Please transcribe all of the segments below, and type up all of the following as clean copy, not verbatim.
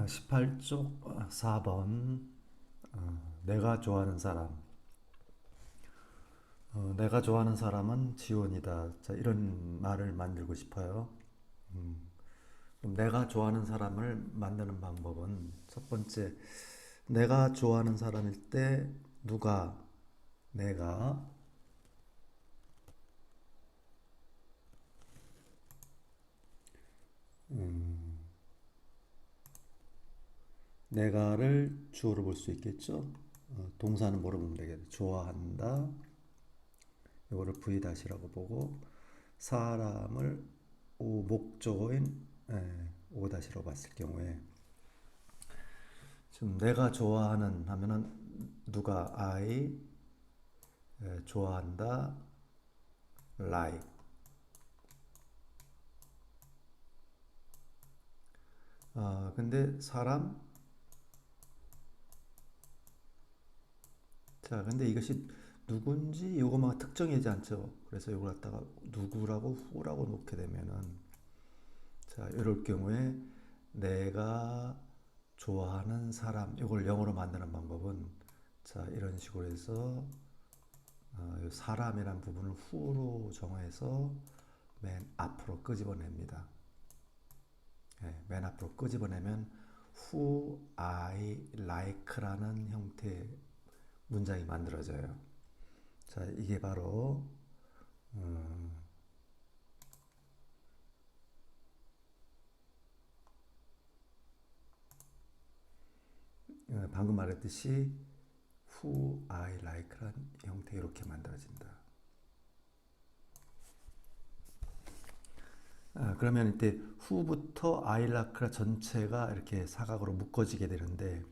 18쪽 4번. 내가 좋아하는 사람. 내가 좋아하는 사람은 지온이다. 자, 이런 말을 만들고 싶어요. 그럼 내가 좋아하는 사람을 만드는 방법은 첫 번째, 내가 좋아하는 사람일 때 누가, 내가, 내가를 주어로 볼 수 있겠죠? 동사는 뭐로 보면 되겠죠? 좋아한다. 이거를 V-라고 보고 사람을 목적어인 O-로 봤을 경우에 지금 내가 좋아하는 하면은 누가 I 좋아한다 like 근데 사람 자 근데 이것이 누군지 이거만 특정이지 않죠. 그래서 이걸 갖다가 누구라고 후라고 놓게 되면은 자 이럴 경우에 내가 좋아하는 사람 이걸 영어로 만드는 방법은 자 이런 식으로 해서 사람이란 부분을 후로 정해서 맨 앞으로 끄집어냅니다. 맨 앞으로 끄집어내면 who I like라는 형태의 문장이 만들어져요. 자 이게 바로 방금 말했듯이 who I like란 형태 이렇게 만들어진다. 그러면 이때 who부터 I like라 전체가 이렇게 사각으로 묶어지게 되는데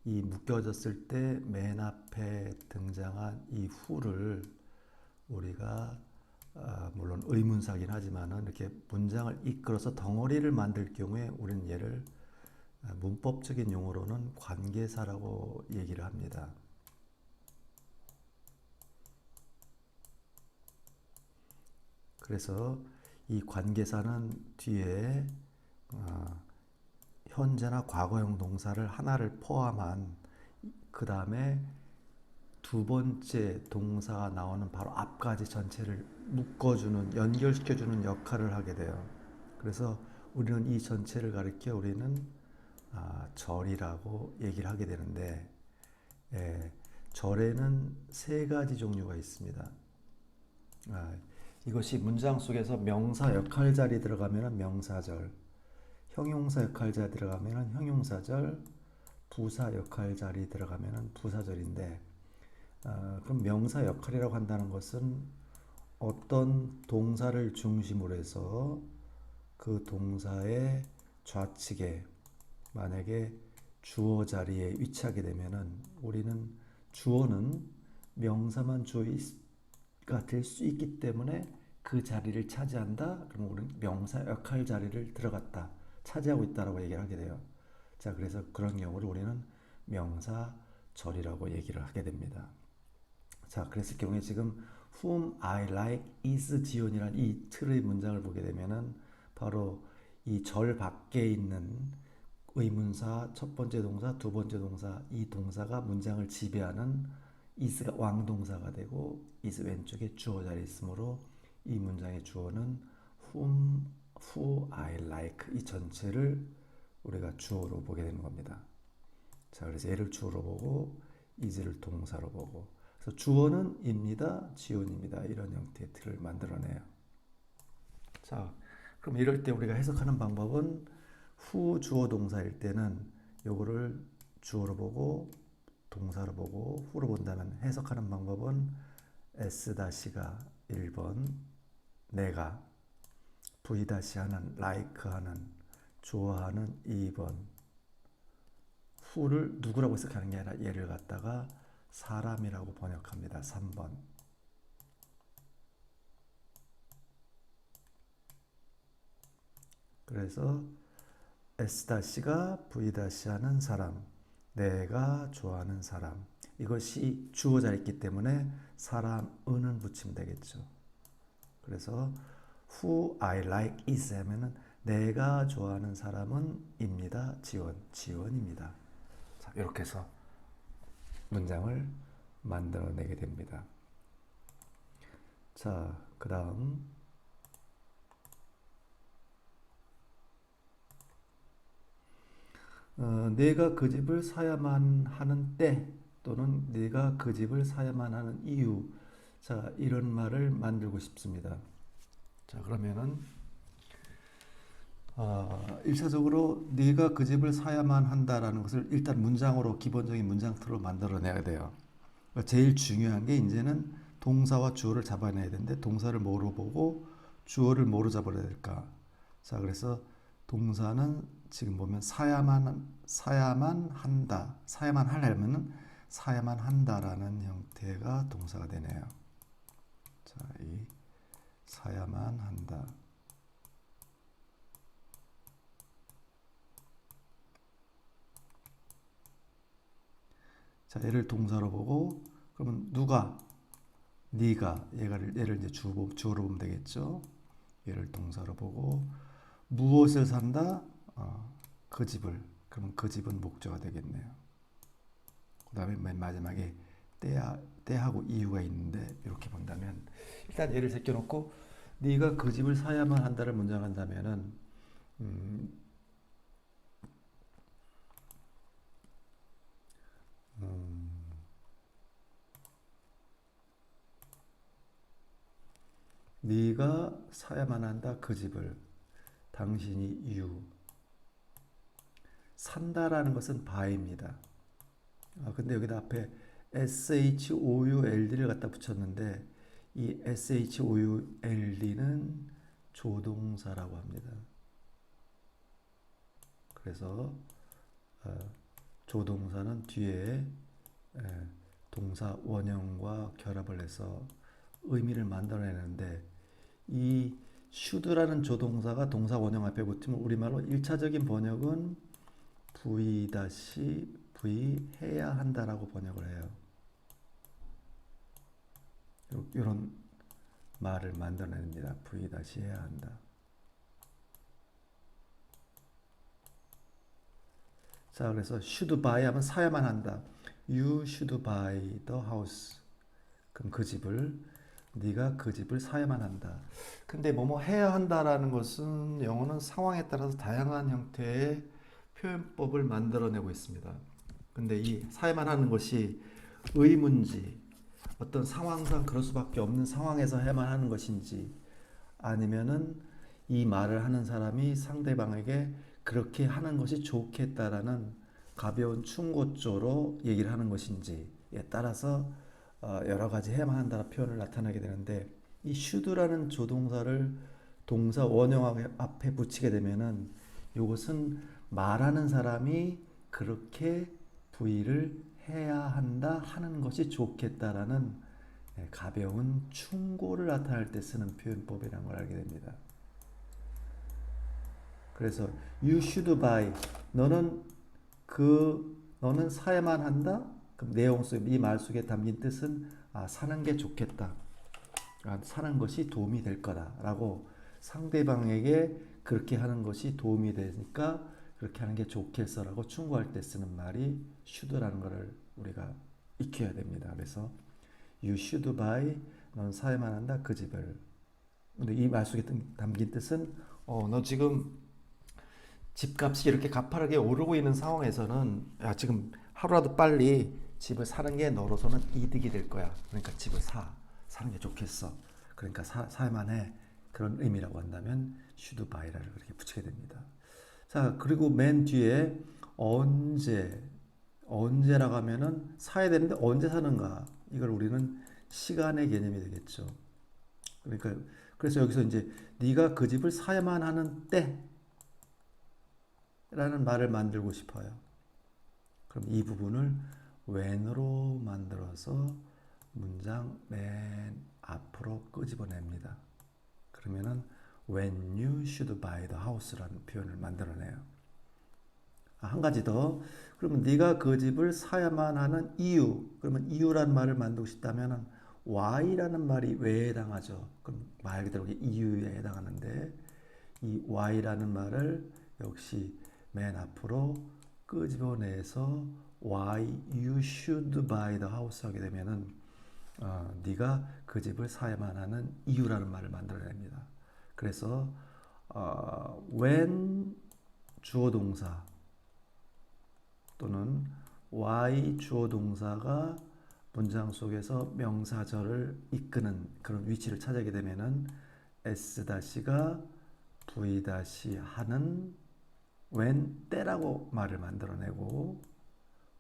이 묶여졌을 때 맨 앞에 등장한 이 who를 우리가 물론 의문사긴 하지만은 이렇게 문장을 이끌어서 덩어리를 만들 경우에 우리는 얘를 문법적인 용어로는 관계사라고 얘기를 합니다. 그래서 이 관계사는 뒤에 현재나 과거형 동사를 하나를 포함한 그 다음에 두 번째 동사가 나오는 바로 앞까지 전체를 묶어주는 연결시켜주는 역할을 하게 돼요. 그래서 우리는 이 전체를 가리켜 우리는 절이라고 얘기를 하게 되는데 절에는 세 가지 종류가 있습니다. 이것이 문장 속에서 명사 역할자리 들어가면 명사절, 형용사 역할자리 들어가면 형용사절, 부사 역할자리 들어가면 부사절인데 그럼 명사 역할이라고 한다는 것은 어떤 동사를 중심으로 해서 그 동사의 좌측에 만약에 주어 자리에 위치하게 되면은 우리는 주어는 명사만 주어가 될 수 있기 때문에 그 자리를 차지한다. 그러면 우리는 명사 역할 자리를 들어갔다. 차지하고 있다라고 얘기를 하게 돼요. 자, 그래서 그런 경우를 우리는 명사절이라고 얘기를 하게 됩니다. 자, 그랬을 경우에 지금 whom I like is 지온이란 이 틀의 문장을 보게 되면은 바로 이 절 밖에 있는 의문사 첫 번째 동사, 두 번째 동사 이 동사가 문장을 지배하는 is가 왕동사가 되고 is 왼쪽에 주어 자리에 있으므로 이 문장의 주어는 whom, who I like 이 전체를 우리가 주어로 보게 되는 겁니다. 자, 그래서 얘를 주어로 보고 is를 동사로 보고 그래서 주어는 입니다, 지온입니다. 이런 형태의 틀을 만들어내요. 자, 그럼 이럴 때 우리가 해석하는 방법은 후 주어 동사일 때는 요거를 주어로 보고 동사로 보고 후로 본다면 해석하는 방법은 S-가 1번 내가 V-하는 like 하는 좋아하는 2번 후를 누구라고 해석하는 게 아니라 얘를 갖다가 사람이라고 번역합니다. 3번 그래서 S-가 V-하는 사람 내가 좋아하는 사람 이것이 주어 자리있기 때문에 사람은은 붙이면 되겠죠. 그래서 who I like is 하면은 내가 좋아하는 사람은 입니다. 지원입니다. 자, 이렇게 해서 문장을 만들어내게 됩니다. 자, 그 다음 내가 그 집을 사야만 하는 때 또는 내가 그 집을 사야만 하는 이유. 자, 이런 말을 만들고 싶습니다. 자, 그러면은 1차적으로 네가 그 집을 사야만 한다라는 것을 일단 문장으로 기본적인 문장 틀로 만들어내야 돼요. 제일 중요한 게 이제는 동사와 주어를 잡아내야 되는데 동사를 뭐로 보고 주어를 뭐로 잡아야 될까? 자, 그래서 동사는 지금 보면 사야만 한다. 사야만 하려면은 사야만 한다라는 형태가 동사가 되네요. 자, 이 사야만 한다. 자, 얘를 동사로 보고 그러면 누가 네가 얘를 이제 주어로 보면 되겠죠. 얘를 동사로 보고 무엇을 산다? 그 집을. 그러면 그 집은 목적어가 되겠네요. 그 다음에 맨 마지막에 때하고 이유가 있는데 이렇게 본다면 일단 얘를 제껴놓고 네가 그 집을 사야만 한다를 문장한다면은 네가 사야만 한다 그 집을 당신이 이유 산다라는 것은 buy입니다. 근데 여기다 앞에 shoud를 갖다 붙였는데 이 shoud는 조동사라고 합니다. 그래서 조동사는 뒤에 동사 원형과 결합을 해서 의미를 만들어내는데 이 should라는 조동사가 동사 원형 앞에 붙으면 우리말로 1차적인 번역은 V-V 해야 한다라고 번역을 해요. 이런 말을 만들어냅니다. V- 해야 한다. 자, 그래서 should buy 하면 사야만 한다. You should buy the house. 그럼 그 집을 네가 그 집을 사야만 한다. 근데 뭐뭐 해야 한다라는 것은 영어는 상황에 따라서 다양한 형태의 표현법을 만들어내고 있습니다. 근데 이 사야만 하는 것이 의문지, 어떤 상황상 그럴 수밖에 없는 상황에서 해야만 하는 것인지, 아니면은 이 말을 하는 사람이 상대방에게 그렇게 하는 것이 좋겠다라는 가벼운 충고조로 얘기를 하는 것인지에 따라서 여러 가지 해야만 한다는 표현을 나타나게 되는데 이 should라는 조동사를 동사 원형 앞에 붙이게 되면은 이것은 말하는 사람이 그렇게 부의를 해야 한다 하는 것이 좋겠다라는 가벼운 충고를 나타낼 때 쓰는 표현법이라는 걸 알게 됩니다. 그래서 you should buy 너는 사야만 한다. 그럼 내용 속 이 말 속에 담긴 뜻은 사는 게 좋겠다. 사는 것이 도움이 될 거다라고 상대방에게 그렇게 하는 것이 도움이 되니까 그렇게 하는 게 좋겠어라고 충고할 때 쓰는 말이 should라는 것을 우리가 익혀야 됩니다. 그래서 you should buy 넌 사야만 한다 그 집을. 근데 이 말 속에 담긴 뜻은 너 지금 집값이 이렇게 가파르게 오르고 있는 상황에서는 지금 하루라도 빨리 집을 사는 게 너로서는 이득이 될 거야. 그러니까 집을 사는 게 좋겠어. 그러니까 사야만 해. 그런 의미라고 한다면 should buy를 그렇게 붙이게 됩니다. 자, 그리고 맨 뒤에 언제라고 하면은 사야 되는데 언제 사는가? 이걸 우리는 시간의 개념이 되겠죠. 그러니까 그래서 여기서 이제 네가 그 집을 사야만 하는 때라는 말을 만들고 싶어요. 그럼 이 부분을 when으로 만들어서 문장 맨 앞으로 끄집어냅니다. 그러면은 when you should buy the house라는 표현을 만들어내요. 한 가지 더. 그러면 네가 그 집을 사야만 하는 이유. 그러면 이유란 말을 만들고 싶다면은 why라는 말이 왜에 해당하죠. 그럼 말 그대로 이유에 해당하는데 이 Y라는 말을 역시 맨 앞으로 끄집어내서 Why you should buy the house 하게 되면은 네가 그 집을 사야만 하는 이유라는 말을 만들어냅니다. 그래서 when 주어 동사 또는 why 주어 동사가 문장 속에서 명사절을 이끄는 그런 위치를 차지하게 되면은 S-가 V-하는 when 때라고 말을 만들어내고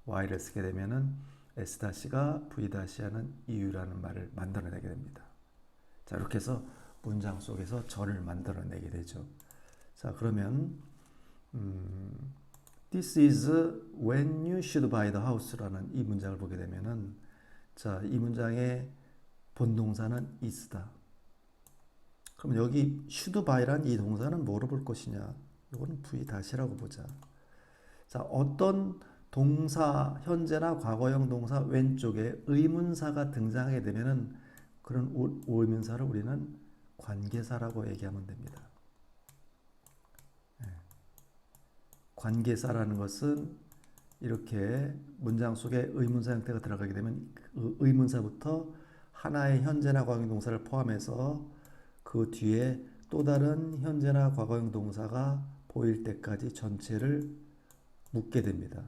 Y를 쓰게 되면은 S-가 V-하는 이유라는 말을 만들어내게 됩니다. 자, 이렇게 해서 문장 속에서 절을 만들어내게 되죠. 자, 그러면 This is when you should buy the house라는 이 문장을 보게 되면은 자, 이 문장의 본동사는 is다. 그럼 여기 should buy란 이 동사는 뭐로 볼 것이냐? 이거는 V-라고 보자. 자, 어떤 동사, 현재나 과거형 동사 왼쪽에 의문사가 등장하게 되면은 그런 의문사를 우리는 관계사라고 얘기하면 됩니다. 관계사라는 것은 이렇게 문장 속에 의문사 형태가 들어가게 되면 그 의문사부터 하나의 현재나 과거형 동사를 포함해서 그 뒤에 또 다른 현재나 과거형 동사가 보일 때까지 전체를 묶게 됩니다.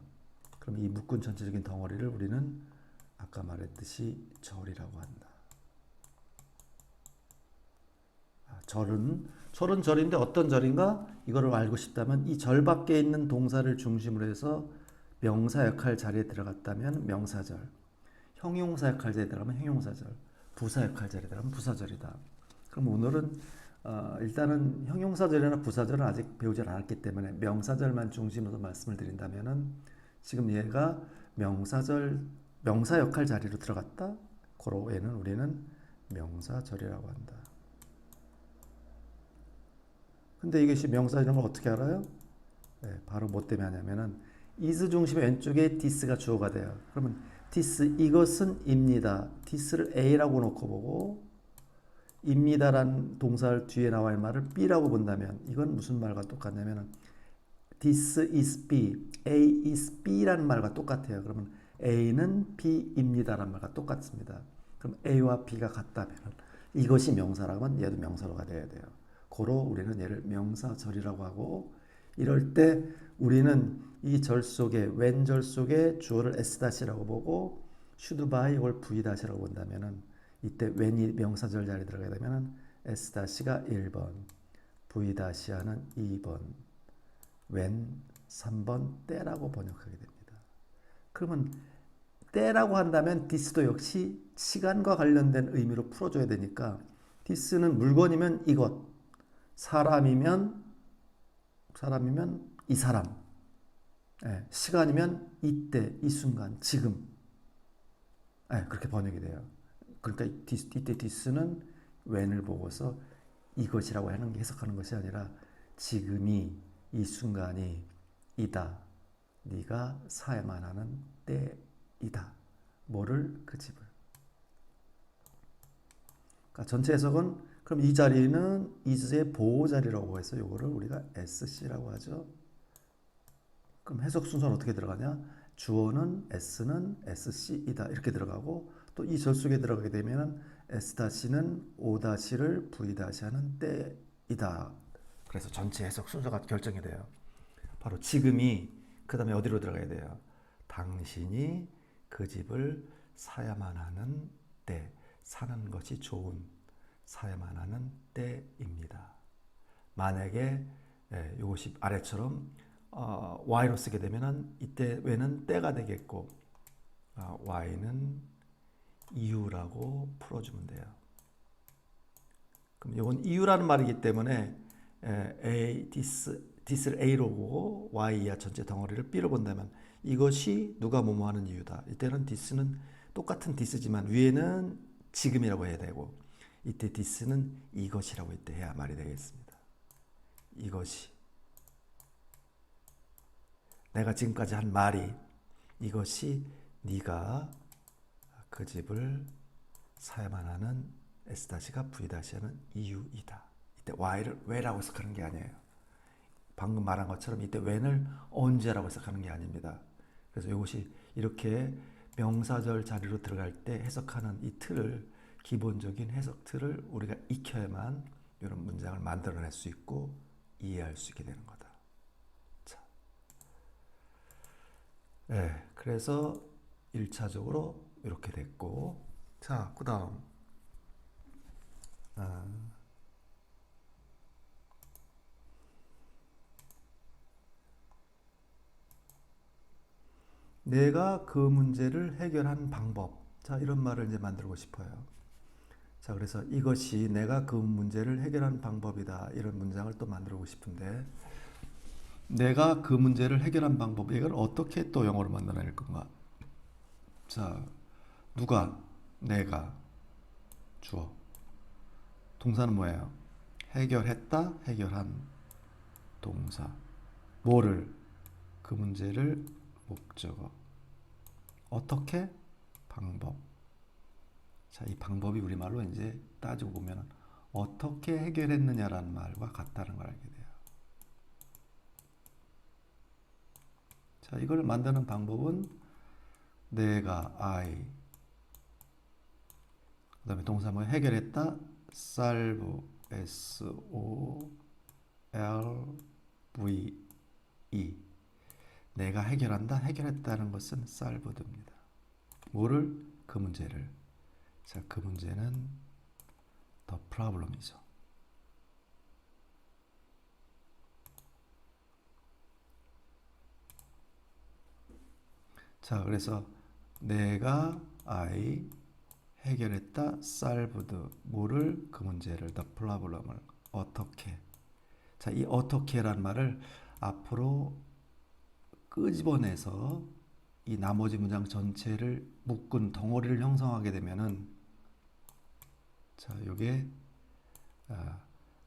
그럼 이 묶은 전체적인 덩어리를 우리는 아까 말했듯이 절이라고 한다. 절은 절인데 어떤 절인가? 이거를 알고 싶다면 이 절 밖에 있는 동사를 중심으로 해서 명사 역할 자리에 들어갔다면 명사절, 형용사 역할 자리에 들어가면 형용사절, 부사 역할 자리에 들어가면 부사절이다. 그럼 오늘은 일단은 형용사절이나 부사절은 아직 배우지 않았기 때문에 명사절만 중심으로 말씀을 드린다면은 지금 얘가 명사절, 명사 역할 자리로 들어갔다. 그로 얘는 우리는 명사절이라고 한다. 근데 이것이 명사절인 걸 어떻게 알아요? 네, 바로 뭐 때문에 하냐면은 is 중심의 왼쪽에 this가 주어가 돼요. 그러면 this 이것은 입니다. this를 A라고 놓고 보고 입니다라는 동사를 뒤에 나와 있는 말을 B라고 본다면 이건 무슨 말과 똑같냐면 this is B, A is B라는 말과 똑같아요. 그러면 A는 B입니다라는 말과 똑같습니다. 그럼 A와 B가 같다면 이것이 명사라고 하면 얘도 명사로가 돼야 돼요. 고로 우리는 얘를 명사절이라고 하고 이럴 때 우리는 이 절 속에 왼절 속에 주어를 S-라고 보고 should buy 이걸 V-라고 본다면은 이때 when이 명사절 자리에 들어가게 되면은 S-가 1번, V-는 2번, when 3번 때라고 번역하게 됩니다. 그러면 때라고 한다면 this도 역시 시간과 관련된 의미로 풀어줘야 되니까 this는 물건이면 이것, 사람이면 이 사람, 시간이면 이때, 이 순간, 지금, 그렇게 번역이 돼요. 그러니까 이때 this는 when을 보고서 이것이라고 해석하는 것이 아니라 지금이, 이 순간이 이다. 네가 사야만 하는 때이다. 뭐를? 그 집을. 그러니까 전체 해석은 그럼 이 자리는 is의 보호 자리라고 해서 이거를 우리가 SC라고 하죠. 그럼 해석 순서는 어떻게 들어가냐? 주어는 S는 SC이다 이렇게 들어가고 또 이 절 속에 들어가게 되면 S-는 O-를 V-하는 때이다. 그래서 전체 해석 순서가 결정이 돼요. 바로 지금이 그 다음에 어디로 들어가야 돼요? 당신이 그 집을 사야만 하는 때, 사는 것이 좋은, 사야만 하는 때입니다. 만약에 이것이 아래처럼 Y로 쓰게 되면은 이때 when은 때가 되겠고 Y는 이유라고 풀어주면 돼요. 그럼 이건 이유라는 말이기 때문에 this를 A로 보고 Y야 전체 덩어리를 B로 본다면 이것이 누가 뭐뭐 하는 이유다. 이때는 this는 똑같은 this지만 위에는 지금이라고 해야 되고 이때 this는 이것이라고 이때 해야 말이 되겠습니다. 이것이 내가 지금까지 한 말이 이것이 네가 그 집을 사야만 하는 S-가 V-하는 이유이다. 이때 why를 왜라고 해석하는 게 아니에요. 방금 말한 것처럼 이때 when을 언제라고 해석하는 게 아닙니다. 그래서 이것이 이렇게 명사절 자리로 들어갈 때 해석하는 이 틀을, 기본적인 해석 틀을 우리가 익혀야만 이런 문장을 만들어낼 수 있고 이해할 수 있게 되는 거다. 자, 네, 그래서 1차적으로 이렇게 됐고, 자, 그 다음 내가 그 문제를 해결한 방법. 자, 이런 말을 이제 만들고 싶어요. 자, 그래서 이것이 내가 그 문제를 해결한 방법이다. 이런 문장을 또 만들고 싶은데, 내가 그 문제를 해결한 방법, 이걸 어떻게 또 영어로 만들어낼 건가? 자, 누가, 내가, 주어. 동사는 뭐예요? 해결했다, 해결한 동사. 뭐를? 그 문제를 목적어. 어떻게? 방법. 자, 이 방법이 우리말로 이제 따지고 보면 어떻게 해결했느냐라는 말과 같다는 걸 알게 돼요. 자, 이걸 만드는 방법은 내가, I. 그 다음에 동사 뭐 해결했다, solve, S-O-L-V-E. 내가 해결한다, 해결했다는 것은 solved입니다. 뭐를? 그 문제를. 자, 그 문제는 the problem이죠. 자, 그래서 내가 I 해결했다, solved 뭐를? 그 문제를, the problem을. 어떻게? 자, 이 어떻게란 말을 앞으로 끄집어내서 이 나머지 문장 전체를 묶은 덩어리를 형성하게 되면은, 자, 요게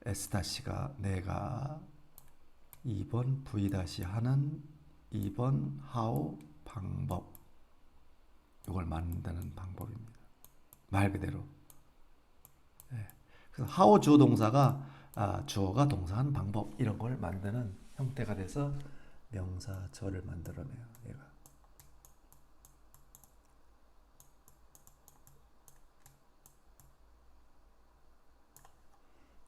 S-가 내가, 2번 V- 하는, 2번 how 방법. 이걸 만드는 방법입니다. 말 그대로. 네. 그래서 how 주어 동사가 주어가 동사한 방법, 이런 걸 만드는 형태가 돼서 명사절을 만들어내요. 얘가.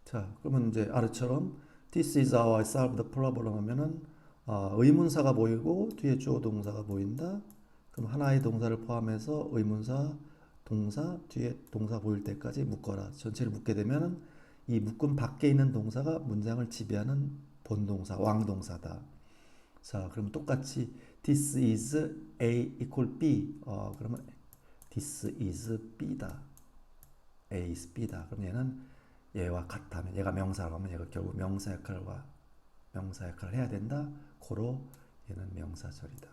자, 그러면 이제 아래처럼 This is how I solve the problem 하면은 의문사가 보이고 뒤에 주어 동사가 보인다. 그럼 하나의 동사를 포함해서 의문사, 동사, 뒤에 동사 보일 때까지 묶어라. 전체를 묶게 되면은 이 묶음 밖에 있는 동사가 문장을 지배하는 본동사, 왕동사다. 자, 그럼 똑같이 This is A equal B. 그러면 This is B다. A is B다. 그럼 얘는 얘와 같다면, 얘가 명사라고 하면 얘가 결국 명사 역할을 해야 된다. 고로 얘는 명사절이다.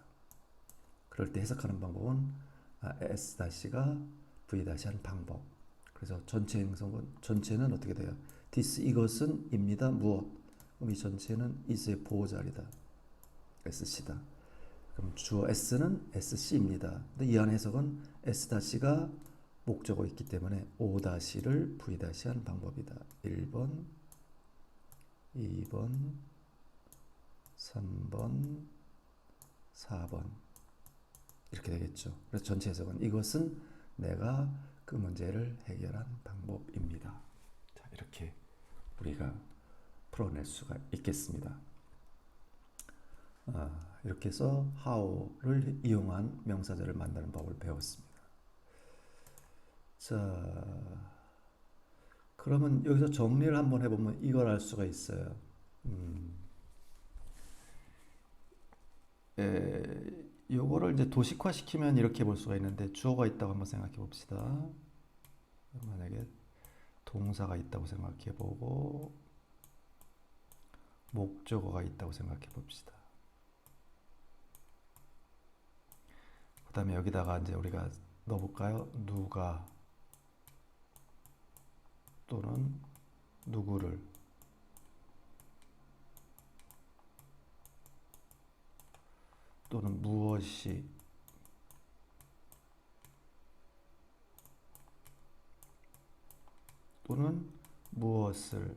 그럴 때 해석하는 방법은 S-가 V-한 방법. 그래서 전체 행성은, 전체는 어떻게 돼요? This 이것은 입니다. 무엇? 그럼 이 전체는 is의 보호자리다. SC다. 그럼 주어 S는 SC입니다. 근데 이 안 해석은 S-가 목적어 있기 때문에 O-를 V-한 방법이다. 1번, 2번, 3번, 4번. 이렇게 되겠죠. 그래서 전체 해석은 이것은 내가 그 문제를 해결한 방법입니다. 자, 이렇게 우리가 풀어낼 수가 있겠습니다. 이렇게 해서 how를 이용한 명사절을 만드는 법을 배웠습니다. 자, 그러면 여기서 정리를 한번 해보면 이걸 알 수가 있어요. 요거를 이제 도식화 시키면 이렇게 볼 수가 있는데, 주어가 있다고 한번 생각해 봅시다. 만약에 동사가 있다고 생각해 보고 목적어가 있다고 생각해 봅시다. 그 다음에 여기다가 이제 우리가 넣어볼까요? 누가 또는 누구를, 또는 무엇이, 또는 무엇을,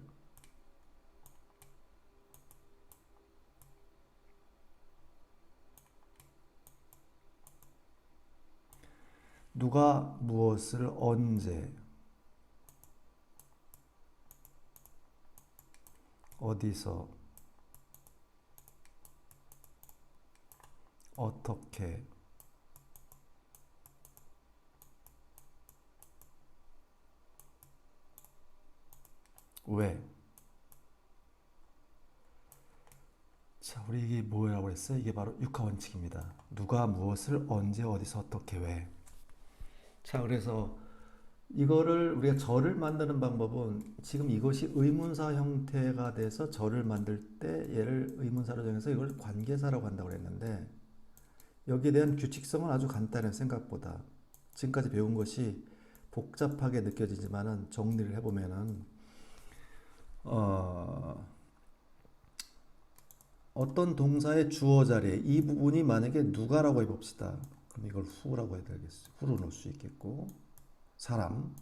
누가 무엇을 언제 어디서 어떻게 왜. 자, 우리 이게 뭐라고 했어요? 이게 바로 육하 원칙입니다. 누가 무엇을 언제 어디서 어떻게 왜. 자, 그래서 이거를 우리가 절을 만드는 방법은 지금 이것이 의문사 형태가 돼서 절을 만들 때 얘를 의문사로 정해서 이걸 관계사라고 한다고 그랬는데 여기에 대한 규칙성은 아주 간단해요. 생각보다. 지금까지 배운 것이 복잡하게 느껴지지만은 정리를 해보면은 어, 어떤 동사의 주어 자리에 이 부분이 만약에 누가라고 해봅시다. 그럼 이걸 후라고 해야 되겠어요. 후로 넣을 수 있겠고 사람.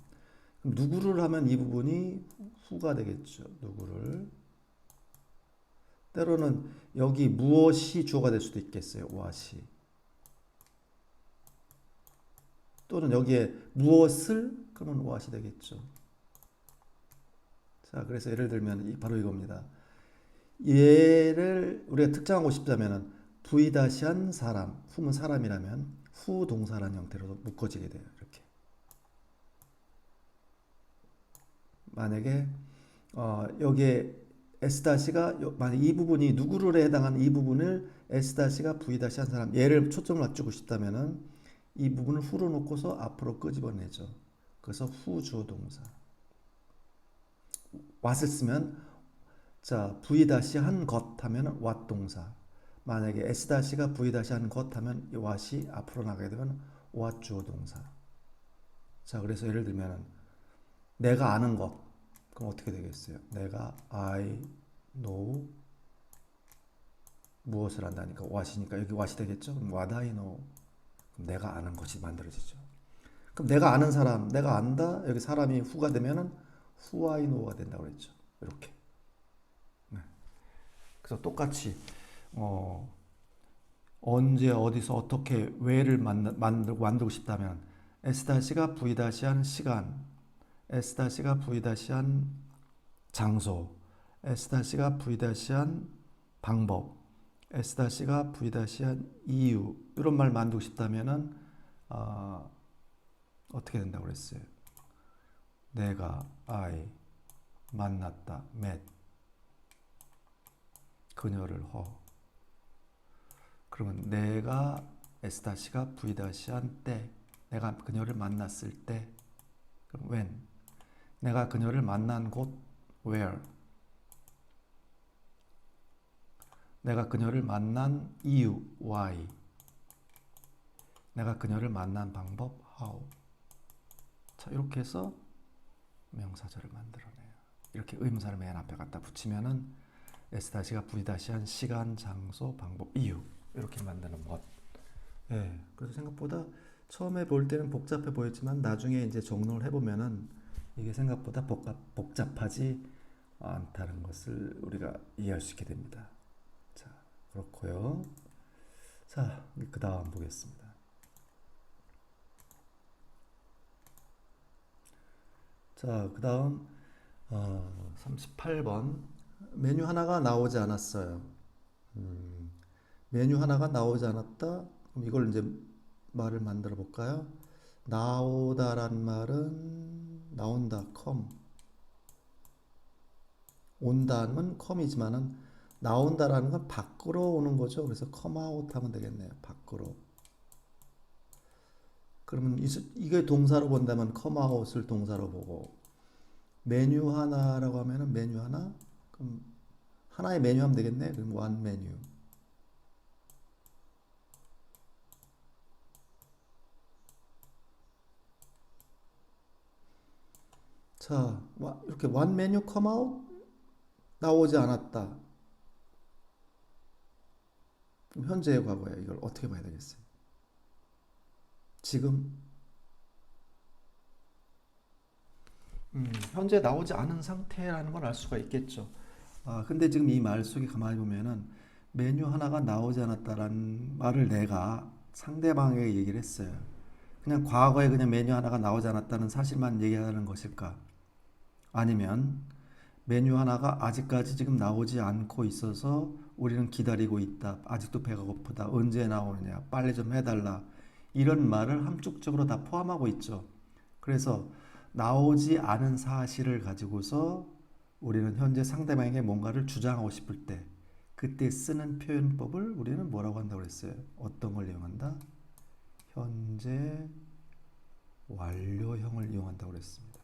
그럼 누구를 하면 이 부분이 후가 되겠죠. 누구를. 때로는 여기 무엇이 주어가 될 수도 있겠어요. what이. 또는 여기에 무엇을 그러면 what이 되겠죠. 자, 그래서 예를 들면 바로 이겁니다. 얘를 우리가 특정하고 싶다면은 V-한 사람, 후면 사람이라면 후 동사라는 형태로 묶어지게 돼요. 이렇게. 만약에 여기에 S-가 만약 이 부분이 누구를 해당하는 이 부분을 S-가 V-한 사람 얘를 초점을 맞추고 싶다면은 이 부분을 후로 놓고서 앞으로 끄집어내죠. 그래서 후 주어 동사. what을 쓰면 자, V-한 것 하면 what 동사. 만약에 S-가 V-한 것 하면 이 what이 앞으로 나가게 되면 what 주어 동사. 자, 그래서 예를 들면 내가 아는 것. 그럼 어떻게 되겠어요? 내가 I know 무엇을 안다니까 what이니까 여기 what이 되겠죠? 그럼 what I know. 그럼 내가 아는 것이 만들어지죠. 그럼 내가 아는 사람, 내가 안다. 여기 사람이 who가 되면은 who I know가 된다고 그랬죠. 이렇게. 네. 그래서 똑같이 언제 어디서 어떻게 왜를 만들고 싶다면 S-가 V-한 시간, S-가 V-한 장소, S-가 V-한 방법, S-가 V-한 이유 이런 말 만들고 싶다면은 어떻게 된다고 그랬어요? 내가 I 만났다 met 그녀를 허 그러면 내가 S-가 V-한 때 내가 그녀를 만났을 때 그럼 when 내가 그녀를 만난 곳 where 내가 그녀를 만난 이유 why 내가 그녀를 만난 방법 how 자 이렇게 해서 명사절을 만들어내요. 이렇게 의문사를 맨 앞에 갖다 붙이면은 S-가 V-한 시간, 장소, 방법, 이유 이렇게 만드는 것. 예, 그래서 생각보다 처음에 볼 때는 복잡해 보였지만 나중에 이제 적용을 해보면은 이게 생각보다 복잡하지 않다는 것을 우리가 이해할 수 있게 됩니다. 자, 그렇고요. 자, 그 다음 보겠습니다. 자, 그 다음 38번 메뉴 하나가 나오지 않았어요. 메뉴 하나가 나오지 않았다. 그럼 이걸 이제 말을 만들어 볼까요? 나오다란 말은 나온다, come. 온다는 come이지만은 나온다라는 건 밖으로 오는 거죠. 그래서 come out 하면 되겠네요. 밖으로. 그러면 이게 동사로 본다면 come out을 동사로 보고 메뉴 하나라고 하면은 메뉴 하나? 그럼 하나의 메뉴 하면 되겠네. 그럼 one 메뉴. 자, 이렇게 one 메뉴 come out 나오지 않았다. 그럼 현재의 과거예요. 이걸 어떻게 봐야 되겠어요? 지금 현재 나오지 않은 상태라는 걸 알 수가 있겠죠. 근데 지금 이 말 속에 가만히 보면은 메뉴 하나가 나오지 않았다라는 말을 내가 상대방에게 얘기를 했어요. 그냥 과거에 그냥 메뉴 하나가 나오지 않았다는 사실만 얘기하는 것일까? 아니면 메뉴 하나가 아직까지 지금 나오지 않고 있어서 우리는 기다리고 있다. 아직도 배가 고프다. 언제 나오느냐? 빨리 좀 해달라. 이런 말을 함축적으로 다 포함하고 있죠. 그래서 나오지 않은 사실을 가지고서 우리는 현재 상대방에게 뭔가를 주장하고 싶을 때 그때 쓰는 표현법을 우리는 뭐라고 한다고 그랬어요? 어떤 걸 이용한다? 현재 완료형을 이용한다고 그랬습니다.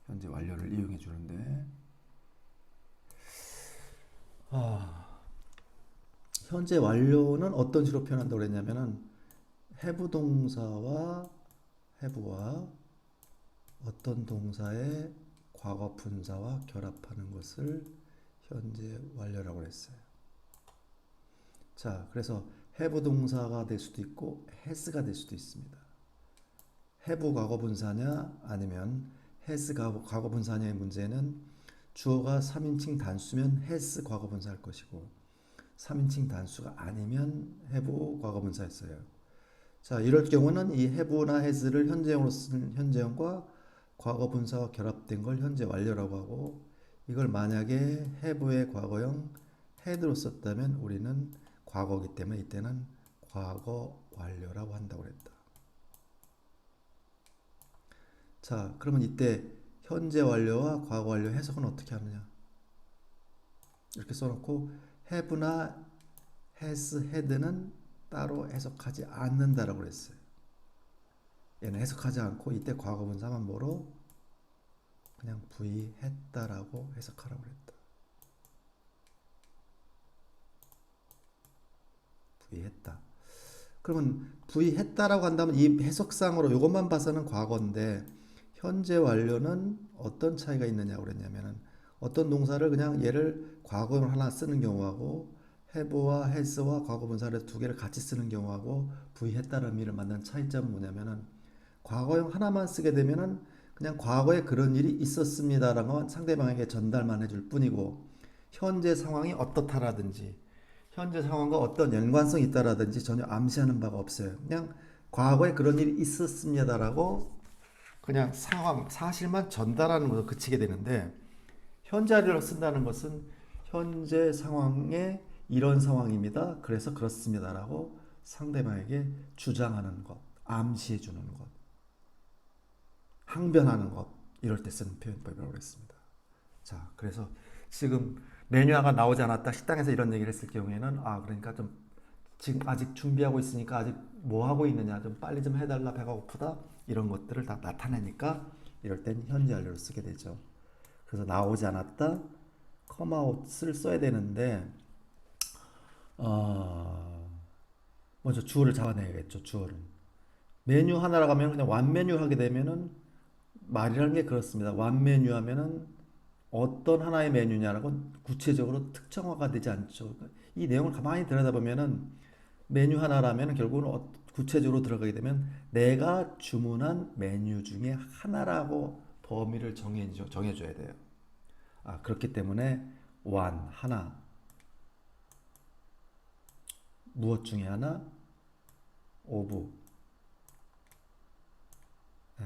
현재 완료를 이용해 주는데 현재 완료는 어떤 식으로 표현한다고 그랬냐면은 have 동사와 have와 어떤 동사의 과거 분사와 결합하는 것을 현재 완료라고 그랬어요. 자, 그래서 have 동사가 될 수도 있고 has가 될 수도 있습니다. have 과거 분사냐 아니면 has 과거 분사냐의 문제는 주어가 3인칭 단수면 has 과거 분사할 것이고 3인칭 단수가 아니면 have 과거 분사였어요. 자, 이럴 경우는 이 have나 has를 현재형으로 쓰는 현재형과 과거 분사와 결합된 걸 현재 완료라고 하고 이걸 만약에 have의 과거형 had로 썼다면 우리는 과거이기 때문에 이때는 과거 완료라고 한다고 그랬다. 자, 그러면 이때 현재 완료와 과거 완료 해석은 어떻게 하느냐? 이렇게 써놓고 have나 has, had는 따로 해석하지 않는다라고 그랬어요. 얘는 해석하지 않고 이때 과거분사만 뭐로 그냥 부의했다라고 해석하라고 그랬다. 부의했다. 그러면 부의했다라고 한다면 이 해석상으로 이것만 봐서는 과거인데 현재 완료는 어떤 차이가 있느냐고 그랬냐면은 어떤 동사를 그냥 얘를 과거형 하나 쓰는 경우하고 have와 has와 과거분사를 두 개를 같이 쓰는 경우하고 부의했다라는 의미를 만드는 차이점은 뭐냐면은 과거형 하나만 쓰게 되면은 그냥 과거에 그런 일이 있었습니다라는 건 상대방에게 전달만 해줄 뿐이고 현재 상황이 어떻다라든지 현재 상황과 어떤 연관성이 있다라든지 전혀 암시하는 바가 없어요. 그냥 과거에 그런 일이 있었습니다라고 그냥 상황, 사실만 전달하는 것으로 그치게 되는데 현재를 쓴다는 것은 현재 상황에 이런 상황입니다. 그래서 그렇습니다라고 상대방에게 주장하는 것, 암시해 주는 것, 항변하는 것 이럴 때 쓰는 표현법이라고 했습니다. 자, 그래서 지금 메뉴가 나오지 않았다 식당에서 이런 얘기를 했을 경우에는 그러니까 좀 지금 아직 준비하고 있으니까 아직 뭐 하고 있느냐 좀 빨리 좀 해달라 배가 고프다 이런 것들을 다 나타내니까 이럴 땐 현재 완료를 쓰게 되죠. 그래서 나오지 않았다 come out을 써야 되는데 먼저 주어를 잡아내야겠죠. 주어를 메뉴 하나라고 하면 그냥 완 메뉴 하게 되면은 말이라는 게 그렇습니다. 완 메뉴 하면은 어떤 하나의 메뉴냐라고 구체적으로 특정화가 되지 않죠. 이 내용을 가만히 들여다보면은 메뉴 하나라면 결국은 구체적으로 들어가게 되면 내가 주문한 메뉴 중에 하나라고 범위를 정해줘야 돼요. 그렇기 때문에 one 하나 무엇 중에 하나 of 네.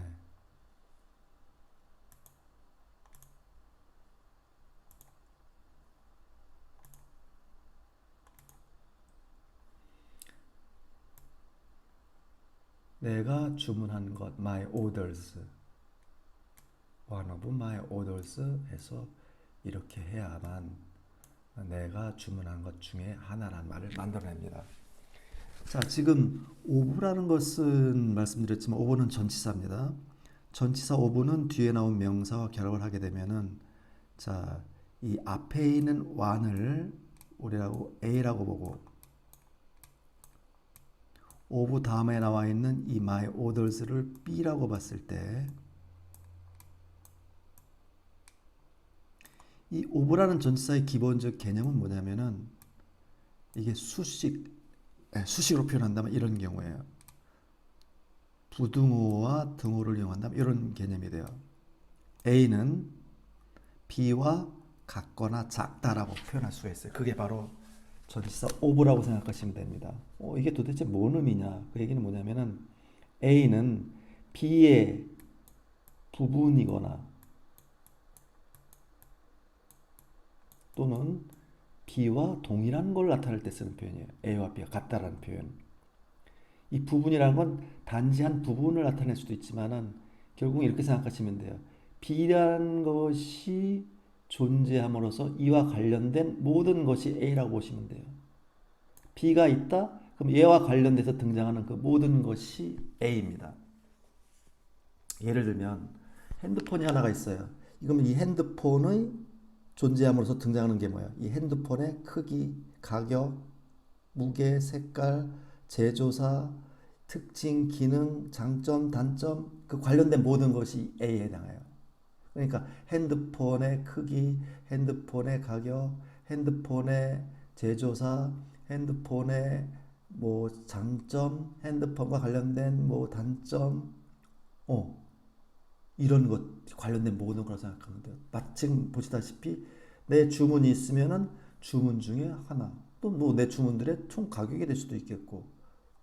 내가 주문한 것 my orders one of my orders 해서 이렇게 해야만 내가 주문한 것 중에 하나라는 말을 만들어냅니다. 자, 지금 of라는 것은 말씀드렸지만 of는 전치사입니다. 전치사 of는 뒤에 나온 명사와 결합을 하게 되면은 자, 이 앞에 있는 one을 우리라고 A라고 보고 of 다음에 나와 있는 이 my orders를 B라고 봤을 때 이 of라는 전치사의 기본적 개념은 뭐냐면은 이게 수식으로 표현한다면 이런 경우에요. 부등호와 등호를 이용한다면 이런 개념이 돼요. A는 B와 같거나 작다라고 표현할 수가 있어요. 그게 바로 전치사 of라고 생각하시면 됩니다. 이게 도대체 뭔 의미냐? 그 얘기는 뭐냐면은 A는 B의 부분이거나 또는 B와 동일한 걸 나타낼 때 쓰는 표현이에요. A와 B가 같다라는 표현. 이 부분이라는 건 단지 한 부분을 나타낼 수도 있지만은 결국 이렇게 생각하시면 돼요. B라는 것이 존재함으로써 이와 관련된 모든 것이 A라고 보시면 돼요. B가 있다? 그럼 얘와 관련돼서 등장하는 그 모든 것이 A입니다. 예를 들면 핸드폰이 하나가 있어요. 이러면 이 핸드폰의 존재함으로써 등장하는 게 뭐야? 이 핸드폰의 크기, 가격, 무게, 색깔, 제조사, 특징, 기능, 장점, 단점, 그 관련된 모든 것이 A에 해당해요. 그러니까 핸드폰의 크기, 핸드폰의 가격, 핸드폰의 제조사, 핸드폰의 뭐 장점, 핸드폰과 관련된 뭐 단점, 이런 것 관련된 모든 걸 생각하면 돼요. 마침 보시다시피 내 주문이 있으면은 주문 중에 하나, 또 뭐 내 주문들의 총 가격이 될 수도 있겠고,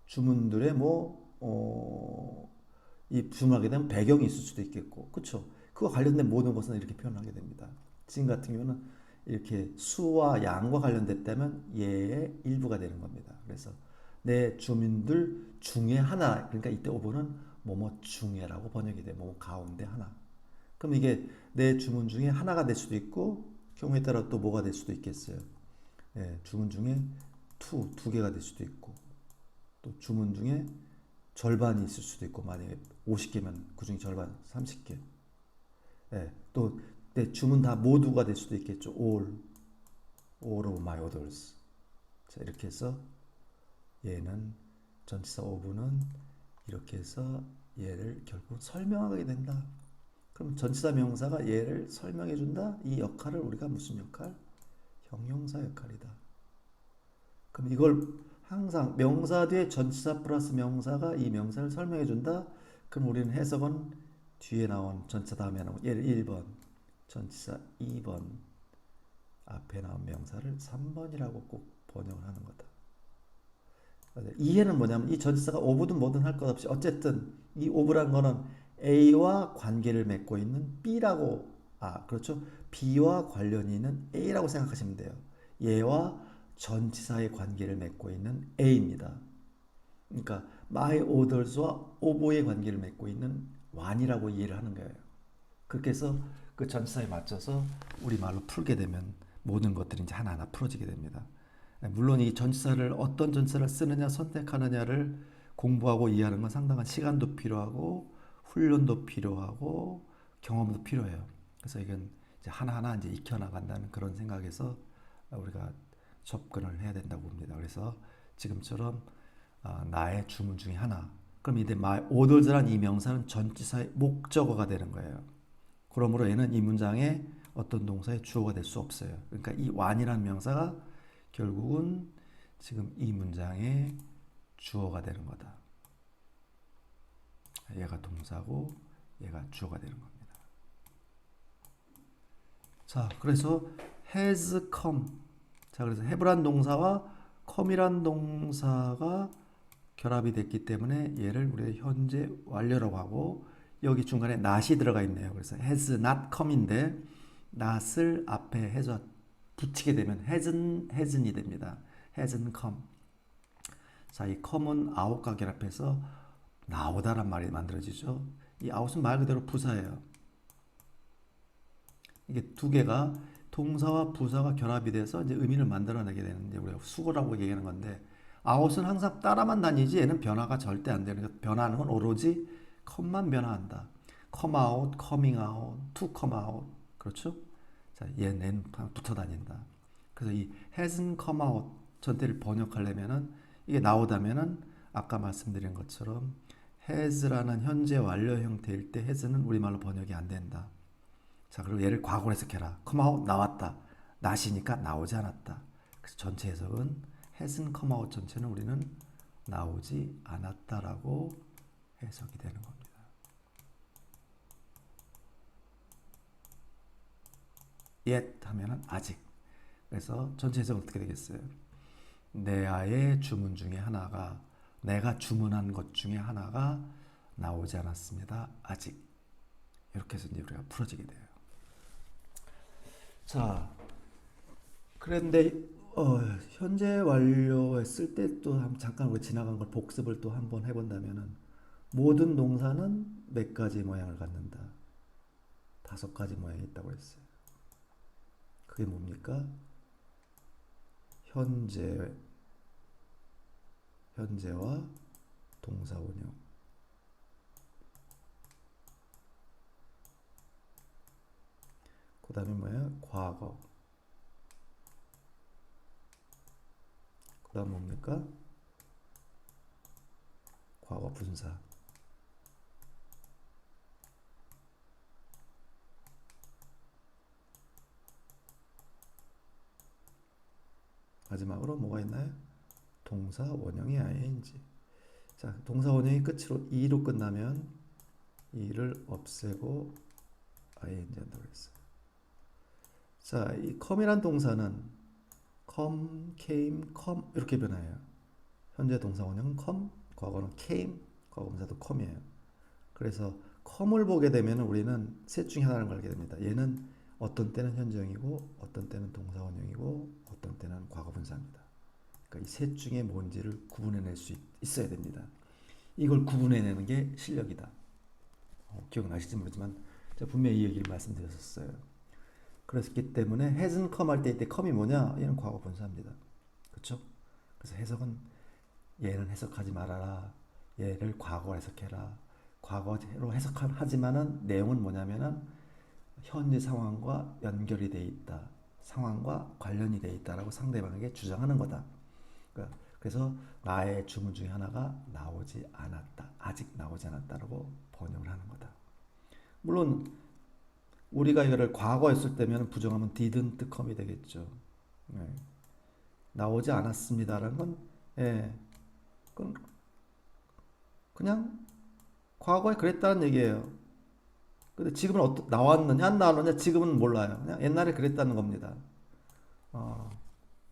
주문들의 이 주문하게 되면 배경이 있을 수도 있겠고, 그쵸? 그와 관련된 모든 것은 이렇게 표현하게 됩니다. 지금 같은 경우는 이렇게 수와 양과 관련됐다면 얘의 일부가 되는 겁니다. 그래서 내 주민들 중에 하나, 그러니까 이때 오버는 뭐뭐 중에라고 번역이 돼. 뭐뭐 가운데 하나. 그럼 이게 내 주문 중에 하나가 될 수도 있고, 경우에 따라 또 뭐가 될 수도 있겠어요. 예, 주문 중에 두 개가 될 수도 있고, 또 주문 중에 절반이 있을 수도 있고, 만약에 50개면 그 중에 절반 30개. 예, 또 내 주문 다 모두가 될 수도 있겠죠. all of my orders. 자, 이렇게 해서 얘는 전치사 of는 이렇게 해서 얘를 결국 설명하게 된다. 그럼 전치사 명사가 얘를 설명해 준다. 이 역할을 우리가 무슨 역할? 형용사 역할이다. 그럼 이걸 항상 명사 뒤에 전치사 플러스 명사가 이 명사를 설명해 준다. 그럼 우리는 해석은 뒤에 나온 전치사 다음에 나온 예를 1번, 전치사 2번, 앞에 나온 명사를 3번이라고 꼭 번역을 하는 거다. 이해는 뭐냐면 이 전치사가 오브든 뭐든 할 것 없이 어쨌든 이 오브라는 거는 A와 관계를 맺고 있는 B라고, 그렇죠. B와 관련이 있는 A라고 생각하시면 돼요. 얘와 전치사의 관계를 맺고 있는 A입니다. 그러니까 my orders와 obo의 관계를 맺고 있는 one이라고 이해를 하는 거예요. 그렇게 해서 그 전치사에 맞춰서 우리말로 풀게 되면 모든 것들이 이제 하나하나 풀어지게 됩니다. 물론 이 전치사를 어떤 전치사를 쓰느냐 선택하느냐를 공부하고 이해하는 건 상당한 시간도 필요하고 훈련도 필요하고 경험도 필요해요. 그래서 이건 이제 하나하나 이제 익혀나간다는 그런 생각에서 우리가 접근을 해야 된다고 봅니다. 그래서 지금처럼 나의 주문 중에 하나. 그럼 이제 my orders란 이 명사는 전치사의 목적어가 되는 거예요. 그러므로 얘는 이 문장에 어떤 동사의 주어가 될 수 없어요. 그러니까 이 one이라는 명사가 결국은 지금 이 문장의 주어가 되는 거다. 얘가 동사고 얘가 주어가 되는 겁니다. 자, 그래서 has come. 자, 그래서 have란 동사와 come이란 동사가 결합이 됐기 때문에 얘를 우리가 현재 완료라고 하고 여기 중간에 not이 들어가 있네요. 그래서 has not come인데 not을 앞에 해서 붙이게 되면 hasn't이 됩니다. hasn't come. 자, 이 come은 out과 결합해서 나오다란 말이 만들어지죠. 이 out은 말 그대로 부사예요. 이게 두 개가 동사와 부사가 결합이 돼서 이제 의미를 만들어내게 되는데 우리가 수거라고 얘기하는 건데 out은 항상 따라만 다니지 얘는 변화가 절대 안 되는 거예요. 변화하는 건 오로지 come만 변화한다. come out, coming out, to come out. 그렇죠? 자, 얘는 붙어 다닌다. 그래서 이 hasn't come out 전체를 번역하려면은 이게 나오다면은 아까 말씀드린 것처럼 has라는 현재 완료 형태일 때 has는 우리말로 번역이 안 된다. 자, 그리고 얘를 과거로 해석해라. come out 나왔다. not이니까 나오지 않았다. 그래서 전체 해석은 hasn't come out 전체는 우리는 나오지 않았다라고 해석이 되는 겁니다. yet 하면은 아직. 그래서 전체 해석은 어떻게 되겠어요? 내아의 주문 중에 하나가, 내가 주문한 것 중에 하나가 나오지 않았습니다. 아직. 이렇게 해서 이제 우리가 풀어지게 돼요. 자, 그런데 현재 완료했을 때 또 잠깐 우리 지나간 걸 복습을 또 한번 해본다면은 모든 동사는 몇 가지 모양을 갖는다. 5가지 모양이 있다고 했어요. 그게 뭡니까? 현재와 동사 원형. 그 다음에 뭐야? 과거. 그 다음 뭡니까? 과거 분사. 마지막으로 뭐가 있나요? 동사 원형의 ing. 자, 동사 원형이 끝으로 e로 끝나면 e를 없애고 ing 한다고 했어요. 자, 이 come이란 동사는 come, came, come 이렇게 변해요. 현재 동사 원형은 come, 과거는 came, 과거 분사도 come이에요. 그래서 come을 보게 되면 우리는 셋 중에 하나를 알게 됩니다. 얘는 어떤 때는 현재형이고 어떤 때는 동사 원형이고 어떤 때는 과거 분사입니다. 그러니까 이 셋 중에 뭔지를 구분해낼 수 있어야 됩니다. 이걸 구분해내는 게 실력이다. 기억나실지 모르지만 제가 분명히 이 얘기를 말씀드렸었어요. 그렇기 때문에 hasn't come 할 때 이때 come이 뭐냐? 얘는 과거 분사입니다. 그렇죠? 그래서 해석은 얘는 해석하지 말아라. 얘를 과거로 해석해라. 과거로 해석하지만은 내용은 뭐냐면은 현재 상황과 연결이 돼 있다. 상황과 관련이 돼 있다라고 상대방에게 주장하는 거다. 그래서 나의 주문 중에 하나가 나오지 않았다. 아직 나오지 않았다라고 번역을 하는 거다. 물론 우리가 이거를 과거에 쓸 때면 부정하면 didn't come이 되겠죠. 네. 나오지 않았습니다라는 건 그냥 과거에 그랬다는 얘기예요. 근데 지금은 나왔느냐 안 나왔느냐 지금은 몰라요. 그냥 옛날에 그랬다는 겁니다.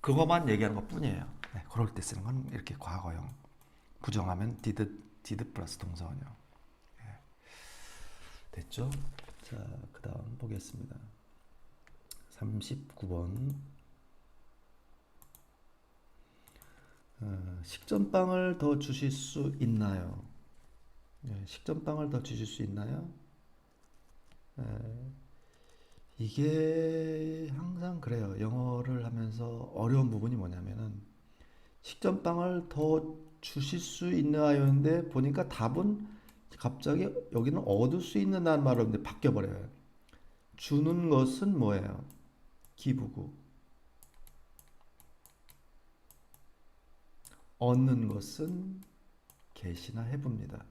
그것만 얘기하는 것 뿐이에요. 네, 그럴 때 쓰는 건 이렇게 과거형. 부정하면 did 플러스 동사원형. 됐죠? 자, 그 다음 보겠습니다. 39번. 식전빵을 더 주실 수 있나요? 식전빵을 더 주실 수 있나요? 이게 항상 그래요. 영어를 하면서 어려운 부분이 뭐냐면은 식전빵을 더 주실 수 있나요인데 보니까 답은 갑자기 여기는 얻을 수 있는다는 말로 바뀌어버려요. 주는 것은 뭐예요? 기부고 얻는 것은 get이나 have입니다.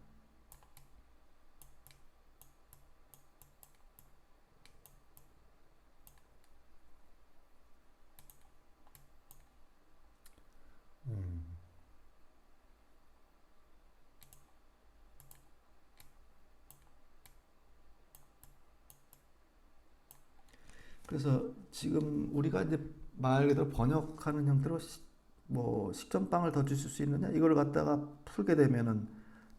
그래서 지금 우리가 이제 말 그대로 번역하는 형태로 뭐 식전빵을 더 주실 수 있느냐 이걸 갖다가 풀게 되면은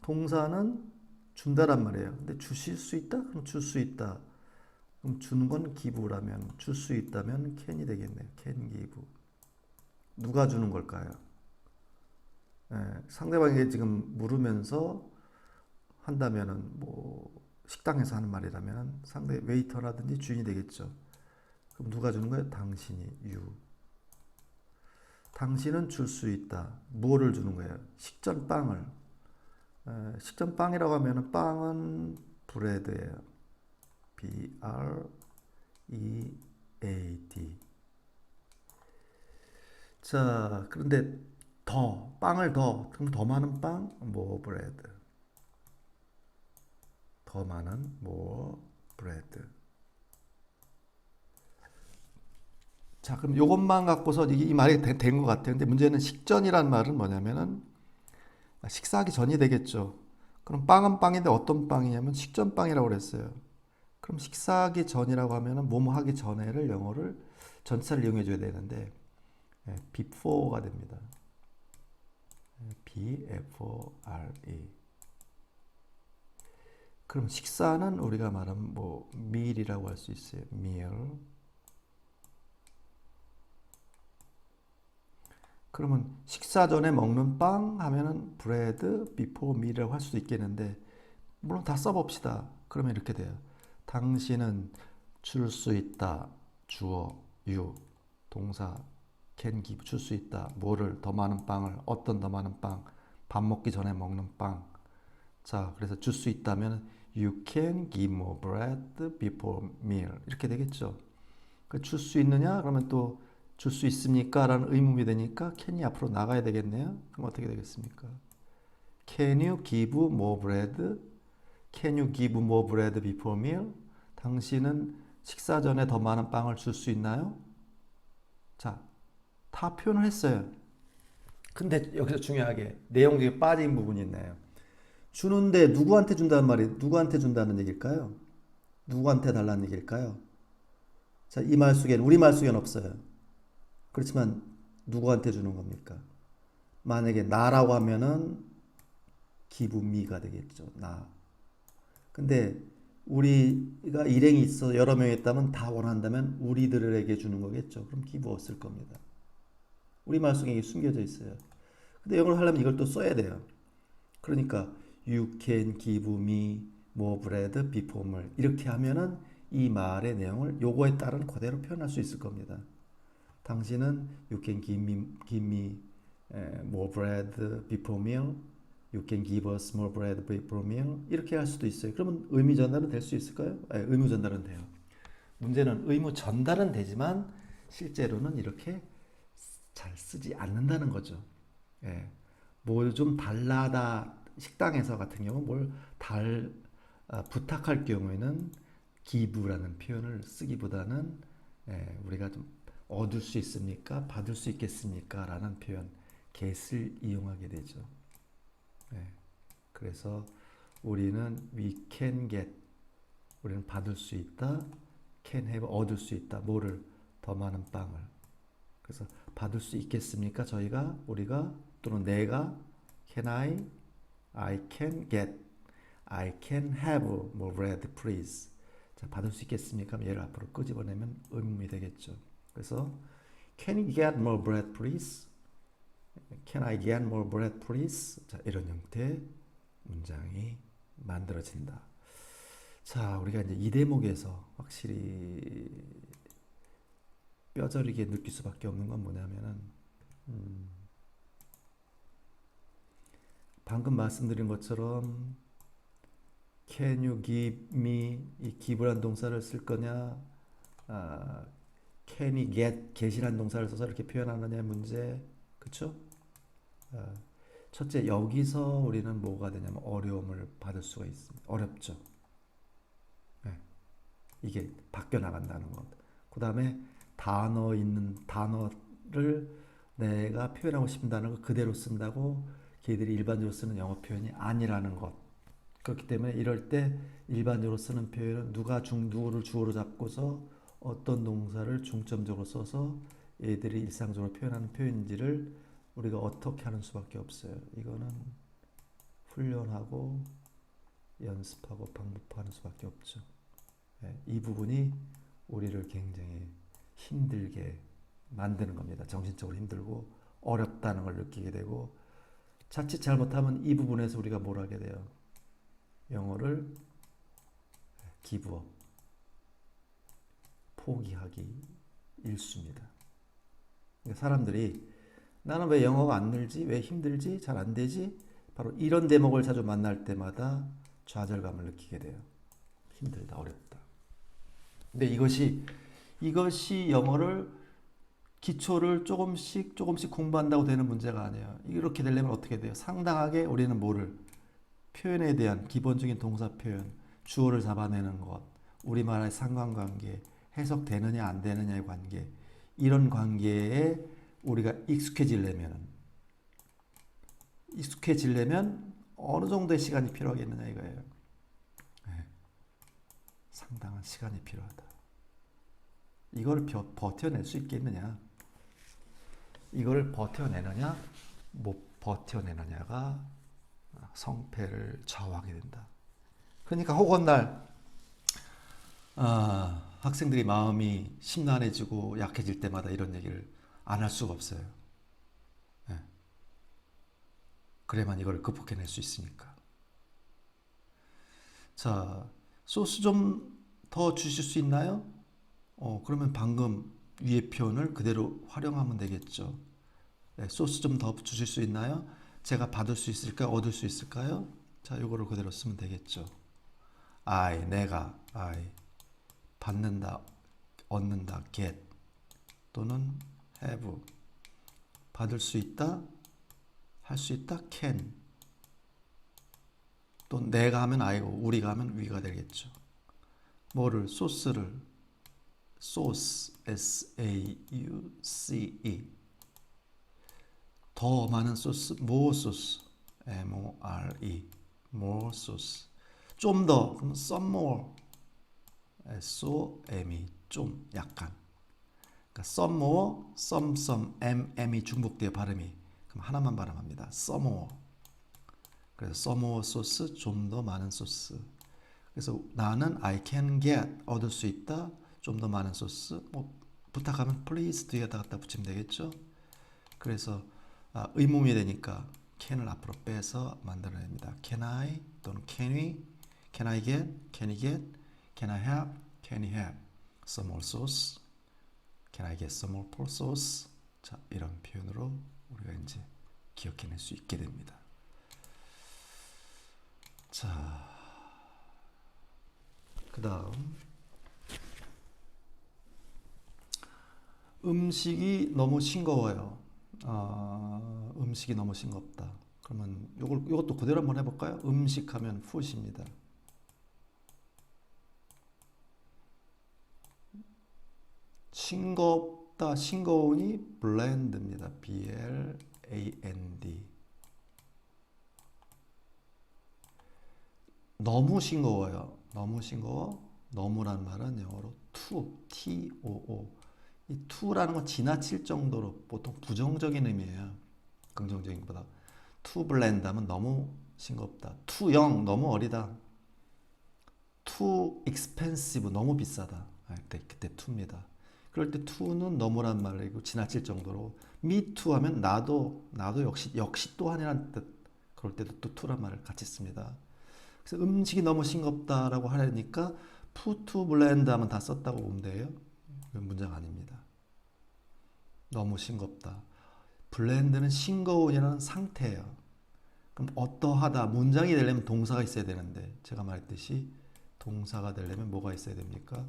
동사는 준다란 말이에요. 근데 주실 수 있다? 그럼 줄 수 있다. 그럼 주는 건 기부라면 줄 수 있다면 can이 되겠네요. can give. 누가 주는 걸까요? 상대방에게 지금 물으면서 한다면은 뭐 식당에서 하는 말이라면 상대 웨이터라든지 주인이 되겠죠. 그럼 누가 주는 거예요? 당신이, you. 당신은 줄 수 있다. 무엇을 주는 거예요? 식전빵을. 식전빵이라고 하면 빵은 브레드예요. B-R-E-A-D. 자, 그런데 빵을 그럼 더 많은 빵? more bread. 더 많은 more bread. 자, 그럼 이것만 갖고서 이 말이 된 것 같아요. 근데 문제는 식전이란 말은 뭐냐면은 식사하기 전이 되겠죠. 그럼 빵은 빵인데 어떤 빵이냐면 식전빵이라고 그랬어요. 그럼 식사하기 전이라고 하면은 뭐뭐 하기 전에를 영어를 전치사를 이용해 줘야 되는데 before가 됩니다. B-F-O-R-E. 그럼 식사는 우리가 말하면 뭐 meal이라고 할 수 있어요. meal. 그러면 식사 전에 먹는 빵 하면은 bread before meal이라고 할 수도 있겠는데 물론 다 써봅시다. 그러면 이렇게 돼요. 당신은 줄 수 있다. 주어 you 동사 can give 줄 수 있다. 뭐를 더 많은 빵을 어떤 더 많은 빵 밥 먹기 전에 먹는 빵. 자 그래서 줄 수 있다면 you can give more bread before meal 이렇게 되겠죠. 줄 수 있느냐? 그러면 또 줄 수 있습니까? 라는 의문이 되니까 can이 앞으로 나가야 되겠네요. 그럼 어떻게 되겠습니까? Can you give more bread? Can you give more bread before meal? 당신은 식사 전에 더 많은 빵을 줄 수 있나요? 자, 다 표현을 했어요. 근데 여기서 중요하게 내용 중에 빠진 부분이 있네요. 주는데 누구한테 준다는 말이 누구한테 준다는 얘기일까요? 누구한테 달라는 얘기일까요? 자, 이 말 속에는 우리 말 속에는 없어요. 그렇지만 누구한테 주는 겁니까? 만약에 나라고 하면은 give me가 되겠죠. 나. 근데 우리가 일행이 있어 여러 명이 있다면 다 원한다면 우리들에게 주는 거겠죠. 그럼 give 없을 겁니다. 우리말 속에 이게 숨겨져 있어요. 근데 영어를 하려면 이걸 또 써야 돼요. 그러니까 you can give me more bread before meal 이렇게 하면은 이 말의 내용을 요거에 따른 그대로 표현할 수 있을 겁니다. 당신은 you can give me more bread before meal. You can give us more bread before meal. 이렇게 할 수도 있어요. 그러면 의미 전달은 될 수 있을까요? 의무 전달은 돼요. 문제는 의무 전달은 되지만 실제로는 이렇게 잘 쓰지 않는다는 거죠. 예. 뭘 좀 달라다 식당에서 같은 경우 부탁할 경우에는 give라는 표현을 쓰기보다는 우리가 좀 얻을 수 있습니까? 받을 수 있겠습니까? 라는 표현 get을 이용하게 되죠. 그래서 우리는 we can get 우리는 받을 수 있다. can have 얻을 수 있다. 뭐를? 더 많은 빵을. 그래서 받을 수 있겠습니까? 우리가 또는 내가 can I can get I can have more bread please. 자, 받을 수 있겠습니까? 얘를 앞으로 끄집어내면 의문이 되겠죠. 그래서 can you get more bread please? Can I get more bread please? 자, 이런 형태의 문장이 만들어진다. 자, 우리가 이제 이 대목에서 확실히 뼈저리게 느낄 수밖에 없는 건 뭐냐면은 방금 말씀드린 것처럼 Can you give me 이 give란 동사를 쓸 거냐? Can you get이란 동사를 써서 이렇게 표현하느냐의 문제, 그렇죠? 첫째 여기서 우리는 뭐가 되냐면 어려움을 받을 수가 있습니다. 어렵죠. 네. 이게 바뀌어 나간다는 것. 그 다음에 단어를 내가 표현하고 싶은 단어를 그대로 쓴다고 걔들이 일반적으로 쓰는 영어 표현이 아니라는 것. 그렇기 때문에 이럴 때 일반적으로 쓰는 표현은 누구를 주어로 잡고서 어떤 동사를 중점적으로 써서 얘들이 일상적으로 표현하는 표현인지를 우리가 어떻게 하는 수밖에 없어요. 이거는 훈련하고 연습하고 반복하는 수밖에 없죠. 이 부분이 우리를 굉장히 힘들게 만드는 겁니다. 정신적으로 힘들고 어렵다는 걸 느끼게 되고 자칫 잘못하면 이 부분에서 우리가 뭘 하게 돼요. 영어를 give up, 포기하기 일쑤입니다. 사람들이 나는 왜 영어가 안 늘지? 왜 힘들지? 잘 안 되지? 바로 이런 대목을 자주 만날 때마다 좌절감을 느끼게 돼요. 힘들다, 어렵다. 근데 이것이 영어를 기초를 조금씩 공부한다고 되는 문제가 아니에요. 이렇게 되려면 어떻게 돼요? 상당하게 우리는 뭐를 표현에 대한 기본적인 동사 표현, 주어를 잡아내는 것, 우리말의 상관관계, 해석되느냐 안 되느냐의 관계, 이런 관계에 우리가 익숙해지려면 어느 정도의 시간이 필요하겠느냐 이거예요. 상당한 시간이 필요하다. 이걸 버텨낼 수 있겠느냐? 이걸 버텨내느냐, 못 버텨내느냐가 성패를 좌우하게 된다. 그러니까 혹은 날 학생들이 마음이 심란해지고 약해질 때마다 이런 얘기를 안 할 수가 없어요. 예. 그래야만 이걸 극복해낼 수 있으니까. 자, 소스 좀 더 주실 수 있나요? 그러면 방금 위의 표현을 그대로 활용하면 되겠죠. 네, 소스 좀 더 주실 수 있나요? 제가 받을 수 있을까요? 얻을 수 있을까요? 자, 이거를 그대로 쓰면 되겠죠. 내가, 받는다, 얻는다, get 또는 have, 받을 수 있다, 할 수 있다, can. 또 내가 하면 I고 우리가 하면 we가 되겠죠. 뭐를 소스를 sauce, S-A-U-C-E 더 많은 소스, more 소스, M-O-R-E more sauce. 좀 더, 그럼 some more, S-O-M-E 좀, 약간. 그러니까 some more, some, M-M이 중복돼요, 발음이. 그럼 하나만 발음합니다. some more. 그래서 some more 소스, 좀 더 많은 소스. 그래서 나는 I can get, 얻을 수 있다, 좀 더 많은 소스. 뭐 부탁하면 please 뒤에다 갖다 붙이면 되겠죠. 그래서 의문이 되니까 can을 앞으로 빼서 만들어냅니다. Can I 또는 can we, can I get, can you get, can I have, can you have some more sauce, can I get some more sauce. 자, 이런 표현으로 우리가 이제 기억해낼 수 있게 됩니다. 자, 그 다음 음식이 너무 싱거워요. 음식이 너무 싱겁다. 그러면 이것도 그대로 한번 해볼까요? 음식하면 food입니다. 싱겁다, 싱거우니 bland입니다. B-L-A-N-D. 너무 싱거워요. 너무 싱거워. 너무란 말은 영어로 too, T-O-O. 이 too라는 건 지나칠 정도로 보통 부정적인 의미예요. 긍정적인 것보다. too bland 하면 너무 싱겁다. too young, 너무 어리다. too expensive, 너무 비싸다. 그때 too입니다. 그럴 때 too는 너무란 말이고 지나칠 정도로. me too 하면 나도 역시 또한이라는 뜻. 그럴 때도 또 too란 말을 같이 씁니다. 그래서 음식이 너무 싱겁다라고 하려니까 put to blend 하면 다 썼다고 보면 돼요. 이건 문제가 아닙니다. 너무 싱겁다. 블렌드는 싱거운이라는 상태예요. 그럼 어떠하다, 문장이 되려면 동사가 있어야 되는데 제가 말했듯이 동사가 되려면 뭐가 있어야 됩니까?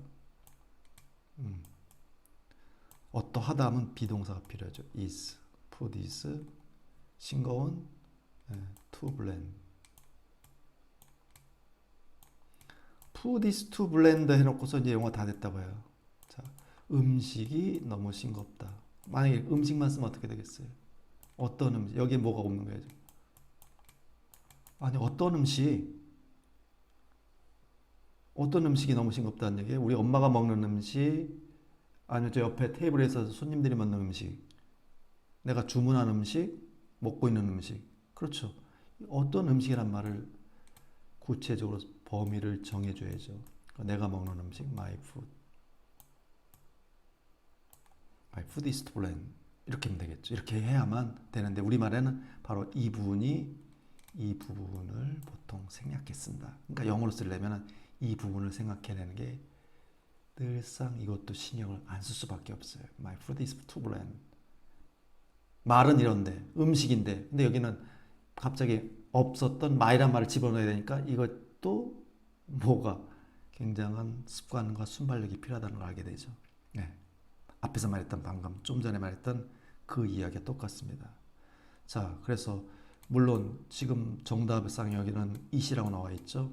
어떠하다 하면 비동사가 필요하죠. is, put is, 싱거운, to blend. put is to blend 해놓고서 이제 영어 다 됐다고 해요. 자, 음식이 너무 싱겁다. 만약에 음식만 쓰면 어떻게 되겠어요? 어떤 음식, 여기에 뭐가 없는 거예요? 아니, 어떤 음식이 너무 싱겁다는 얘기예요? 우리 엄마가 먹는 음식, 아니면 저 옆에 테이블에서 손님들이 먹는 음식, 내가 주문한 음식, 먹고 있는 음식. 그렇죠. 어떤 음식이란 말을 구체적으로 범위를 정해줘야죠. 내가 먹는 음식, my food. My food is to blend. 이렇게 하면 되겠죠. 이렇게 해야만 되는데 우리말에는 바로 이 부분을 보통 생략해 쓴다. 그러니까 영어로 쓰려면 이 부분을 생각해내는 게 늘상 이것도 신경을 안 쓸 수밖에 없어요. My food is to blend. 말은 이런데 음식인데 근데 여기는 갑자기 없었던 my란 말을 집어넣어야 되니까 이것도 뭐가 굉장한 습관과 순발력이 필요하다는 걸 알게 되죠. 네. 앞에서 말했던 방금 좀 전에 말했던 그 이야기가 똑같습니다. 자, 그래서 물론 지금 정답상 여기는 it이라고 나와 있죠.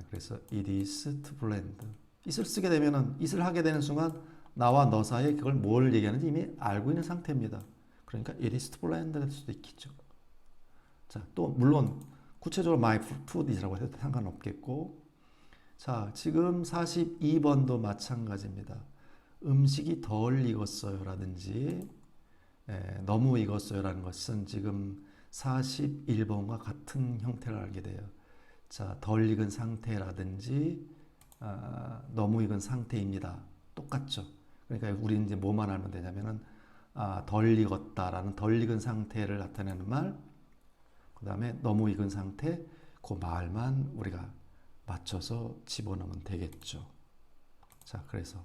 그래서 it is to blend. it을 쓰게 되면은 it을 하게 되는 순간 나와 너 사이에 그걸 뭘 얘기하는지 이미 알고 있는 상태입니다. 그러니까 it is to blend 될 수도 있겠죠. 자, 또 물론 구체적으로 my food is라고 해도 상관없겠고, 자, 지금 42번도 마찬가지입니다. 음식이 덜 익었어요 라든지 너무 익었어요 라는 것은 지금 41번과 같은 형태를 알게 돼요. 자, 덜 익은 상태라든지 너무 익은 상태입니다. 똑같죠. 그러니까 우리는 이제 뭐만 알면 되냐면은 덜 익었다라는 덜 익은 상태를 나타내는 말, 그 다음에 너무 익은 상태, 그 말만 우리가 맞춰서 집어넣으면 되겠죠. 자, 그래서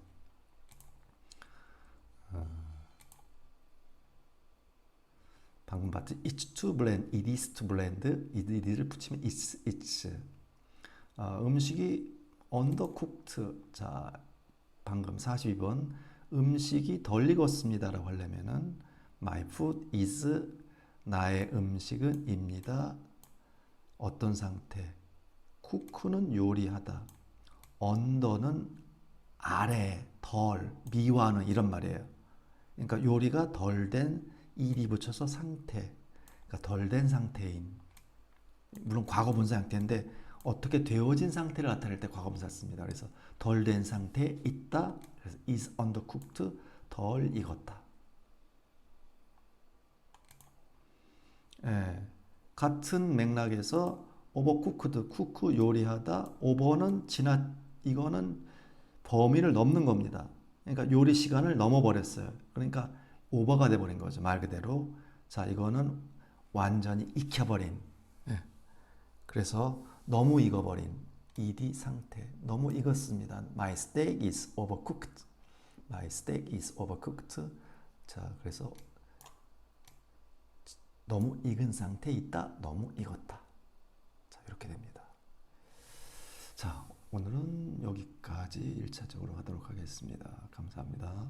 방금 봤지? It's to blend, it is to blend, it을 붙이면 it's. 음식이 undercooked. 자, 방금 42번 음식이 덜 익었습니다라고 하려면은 My food is 나의 음식은 입니다. 어떤 상태? 쿠크는 요리하다. 언더는 아래, 덜, 미화는 이런 말이에요. 그러니까 요리가 덜 된 일이 붙여서 상태. 그러니까 덜 된 상태인. 물론 과거 분사 형태인데 어떻게 되어진 상태를 나타낼 때 과거분사 씁니다. 그래서 덜 된 상태에 있다. 그래서 is undercooked. 덜 익었다. 예. 같은 맥락에서 overcooked, 쿠크 요리하다. 오버는 이거는 범위를 넘는 겁니다. 그러니까 요리 시간을 넘어버렸어요. 그러니까 오버가 돼버린 거죠. 말 그대로. 자, 이거는 완전히 익혀버린. 예. 그래서 너무 익어버린 ed 상태. 너무 익었습니다. My steak is overcooked. My steak is overcooked. 자, 그래서 너무 익은 상태에 있다. 너무 익었다. 자, 이렇게 됩니다. 자, 오늘은 여기까지 1차적으로 하도록 하겠습니다. 감사합니다.